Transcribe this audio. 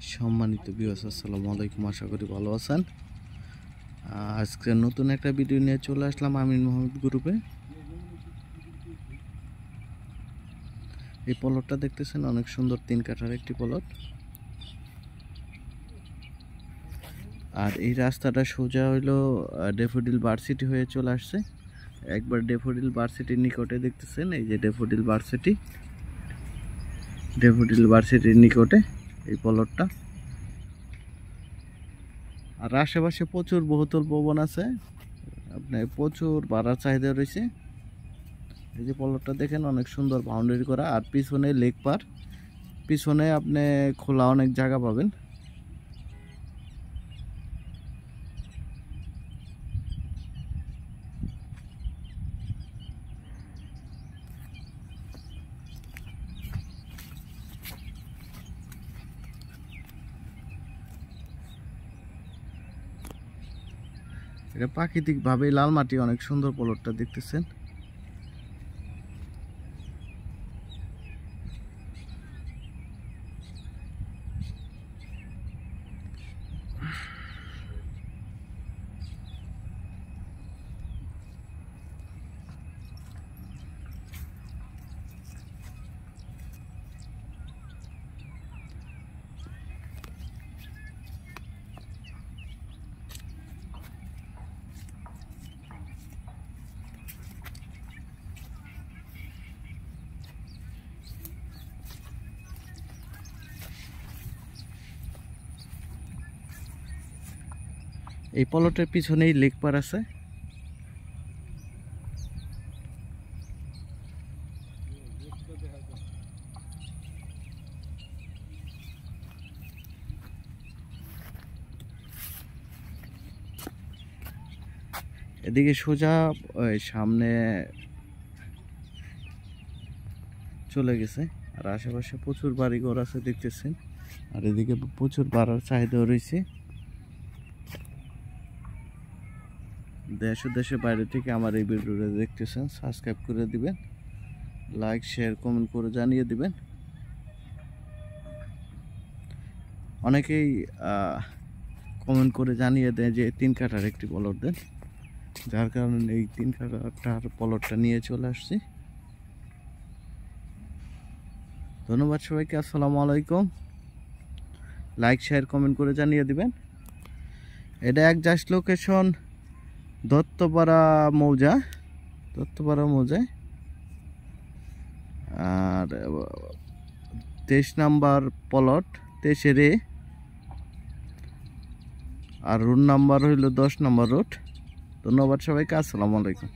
সম্মানিত ভিউয়ার্স, আসসালামু আলাইকুম। আশা করি ভালো আছেন। আজকে নতুন একটা ভিডিও নিয়ে চলে আসলাম আমিন মোহাম্মদ গ্রুপে। এই প্লটটা দেখতেছেন, অনেক সুন্দর 3 কাঠার একটি প্লট। আর এই রাস্তাটা সোজা হইলো ড্যাফোডিল ভার্সিটি হয়ে চলে আসছে। একবার ড্যাফোডিল ভার্সিটির নিকটে দেখতেছেন, এই যে ড্যাফোডিল ভার্সিটির নিকটে এই প্লটটা। আর আশেপাশে প্রচুর বহুতল ভবন আছে, আপনার প্রচুর ভাড়ার চাহিদা রয়েছে। এই যে প্লটটা দেখেন, অনেক সুন্দর বাউন্ডারি করা। আর পিছনে লেক পার, পিছনে আপনি খোলা অনেক জায়গা পাবেন। এটা প্রাকৃতিকভাবে লাল মাটি, অনেক সুন্দর প্লটটা দেখতেছেন। এই প্লটের পিছনেই লেক পার আছে। এদিকে সোজা সামনে চলে গেছে। আর আশেপাশে প্রচুর বাড়িঘর আছে দেখতেছেন। আর এদিকে প্রচুর ভাড়ার চাহিদাও রয়েছে। দেশ ও দেশের বাইরে থেকে আমার এই ভিডিওটা দেখতেছেন, সাবস্ক্রাইব করে দিবেন, লাইক শেয়ার কমেন্ট করে জানিয়ে দিবেন। অনেকেই কমেন্ট করে জানিয়ে দেয় যে 3 কাঠার একটি প্লট দেন, যার কারণে এই 3 কাঠার প্লটটা নিয়ে চলে আসছি। ধন্যবাদ সবাইকে। আসসালামু আলাইকুম। লাইক শেয়ার কমেন্ট করে জানিয়ে দিবেন। এটা একজাস্ট লোকেশন দত্তপাড়া মৌজায়। আর 23 নাম্বার প্লট, 23 আর রুট নাম্বার হইল 10 নম্বর রুট। ধন্যবাদ সবাইকে। আসসালামু আলাইকুম।